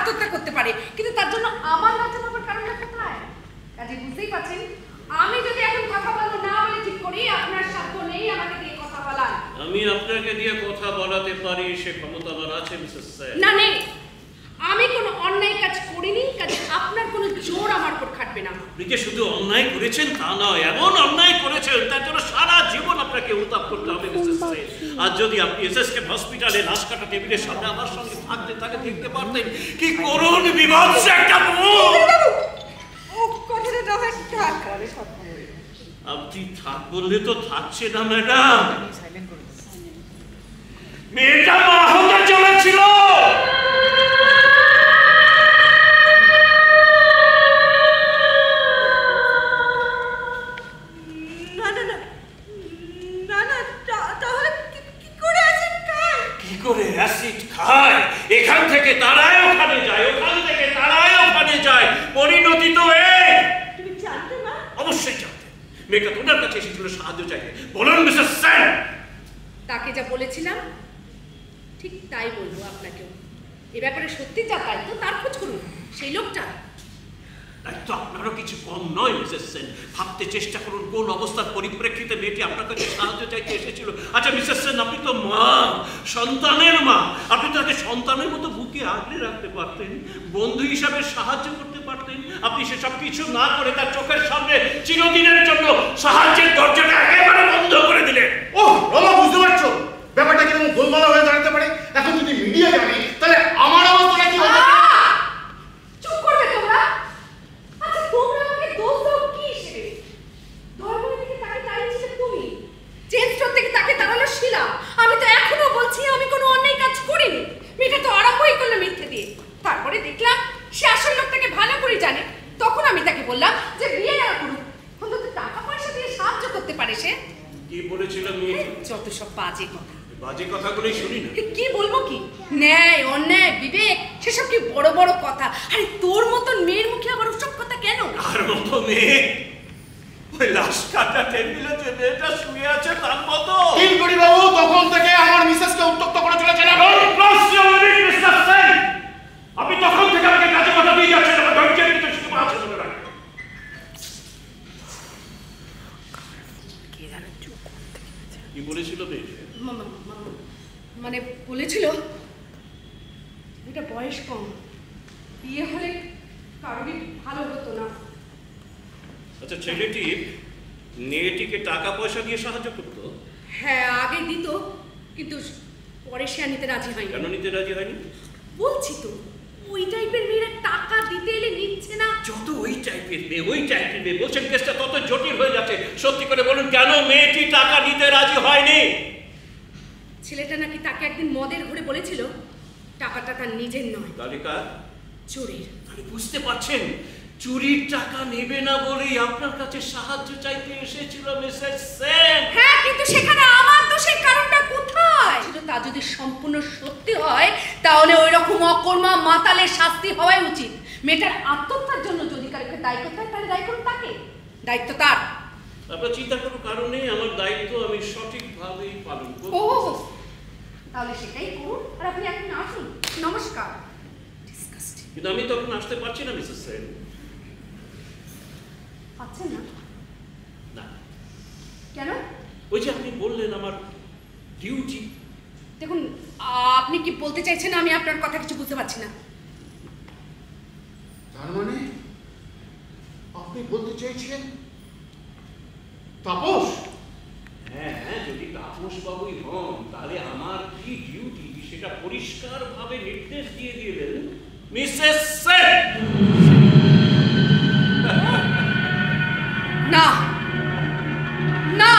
আত্মহত্যা করতে পারে, কিন্তু তার জন্য আমার লজ্জা পাওয়ার কারণটা কোথায়? কাজে বুঝতেই পারছেন, আমি যদি এখন কথা বলবো না বলে ঠিক করি, আপনার সাধ্য নেই আমাকে দিয়ে কথা বলার। আমি আপনাকে দিয়ে কথা বলাতে পারি, সে ক্ষমতা আমার আছে মিসেস সেন। না নেই, আমি কোনো অন্যায় কাজ করিনি, কাজে আপনার কোনো জোর আমার উপর খাটবে না। আপনি যে শুধু অন্যায় করেছেন তা নয়, এমন অন্যায় করেছেন তার জন্য সারা জীবন আপনাকে উত্তাপ করতে হবে মিসেস সেন। আর যদি আপনি এসএসকে হসপিটালে লাশ কাটা টেবিলের সামনে আমার সঙ্গে থাকতে তাকে দেখতে পারতেন, কি করুণ বিভৎস একটা মুখ। আপনি থাক বললে তো থাকছে না ম্যাডাম, মেয়েটা মা হতে চলেছিল। এখান থেকে তারাই ওখানে যায়, ওখান থেকে তারাই ওখানে যায়, পরিণতি তো এই। তুমি জানতে না? অবশ্যই জানতে। মেয়েটা তোমার কাছে এসেছিল সাহায্য চাইতে। বলুন মিসেস সেন। তাকে যা বলেছিলাম ঠিক তাই বলবো আপনাকেও। এ ব্যাপারে সত্যি যা দায়িত্ব তার খোঁজ করুন। সেই লোকটা দায়িত্ব আপনারও কিছু কম নয় মিসেস সেন। ভাবতে চেষ্টা করুন কোন অবস্থার পরিপ্রেক্ষিতে মেয়েটি আপনার কাছে সাহায্য চাইতে এসেছিল। আচ্ছা মিসেস সেন, আপনি তো মা, সন্তানের মা, আপনি তাকে সন্তানের মতো বুকে আগলে রাখতে পারতেন, বন্ধু হিসাবে সাহায্য করতে পারতেন। আপনি সেসব কিছু না করে তার চোখের সামনে চিরদিনের জন্য সাহায্যের দরজাটা একেবারে বন্ধ করে দিলেন। ওহ রমা, বুঝতে পারছো ব্যাপারটা কিরকম গোলমালা হয়ে দাঁড়াতে পারে? এখন যদি মিডিয়া জানে তাহলে আমার অবস্থাটা কি হবে? চুপ করবে তোমরা? আচ্ছা তোমরা আমাকে দোষ দাও কি হিসেবে? ধর্মের দিকে তাকে তাড়িয়েছিলে তুমি, চেঞ্জ থেকে তাকে তাড়ালো শিলা। আমি তো এখনো বলছি আমি কোনো অন্যায় কাজ করিনি। মেয়েটা তো আরম্ভই করলো মিথ্যে দিয়ে। তারপরে দেখলাম সে আসল লোকটাকে ভালো করে জানে। তখন আমি তাকে বললাম যে বিয়ে না করুক, অন্তত টাকা পয়সা দিয়ে সাহায্য করতে পারে সে। কি বলেছিল মেয়ে? যত সব বাজে কথা। বাজে কথাগুলোই শুনি না। কি বলবো কি? ন্যায় অন্যায় বিবেক সেসব কি বড় বড় কথা? আরে তোর মতন মেয়ের মুখে আবার ওসব কথা কেন? আর মতো মেয়ে? ওই লাশ কাটা টেবিলে যে মেয়েটা শুয়ে আছে তার মতো? তিন কোটি বাবু তখন থেকে আমার মিসেসকে উত্তক্ত করে চলেছে না। আপনি তখন থেকে আমাকে কাজে কথা দিয়ে যাচ্ছেন, আমার ধৈর্যের ভিতরে শুধু আছে মনে রাখবেন। কি বলেছিল মেয়ে? মানে বলেছিল এটা বয়স কম, বিয়ে হলে কারোরই ভালো হতো না। আচ্ছা ছেলেটি মেয়েটিকে টাকা পয়সা দিয়ে সাহায্য করতো? হ্যাঁ আগে দিত, কিন্তু পরে সে নিতে রাজি হয়নি। কেন নিতে রাজি হয়নি? বলছি তো ওই টাইপের মেয়েরা টাকা দিতে এলে নিচ্ছে না। যত ওই টাইপের মেয়ে বলছেন কেসটা তত জটিল হয়ে যাচ্ছে। সত্যি করে বলুন কেন মেয়েটি টাকা দিতে রাজি হয়নি? ছেলেটা নাকি তাকে একদিন মদের ঘুরে বলেছিল টাকাটা তার নিজের নয়, তালিকা চোরের। আপনি বুঝতে পারছেন, চুরির টাকা নেবে না বলেই আপনার কাছে সাহায্য চাইতে এসেছিল মিসেস সেন। হ্যাঁ, কিন্তু সেখানে আমার দোষের কারণটা কোথায় ছিল? তা যদি সম্পূর্ণ সত্যি হয় তাহলে ওই রকম অকর্মা মাতালের শাস্তি হওয়াই উচিত। মেয়েটার আত্মহত্যার জন্য যদি কারোকে দায়ী করতে হয় তাহলে দায়ী করুন তাকে, দায়িত্ব তার। আপনার চিন্তার কোনো কারণ নেই, আমার দায়িত্ব আমি সঠিকভাবেই পালন করব। ও তাহলে সেটাই করুন। আর আপনি এখন আসুন। নমস্কার। কিন্তু আমি তখন আসতে পারছি না মিসেস সেন। পাচ্ছেন না? না। কেন? ওই যে আপনি বললেন আমার ডিউটি। দেখুন আপনি কি বলতে চাইছেন আমি আপনার কথা কিছু বুঝতে পারছি না। তার মানে আপনি বলতে চাইছেন তাপস? হ্যাঁ, যদি তাপস বাবুই হন তাহলে আমার কি ডিউটি সেটা পরিষ্কার ভাবে নির্দেশ দিয়ে দিলেন মিসেস সেন। না না,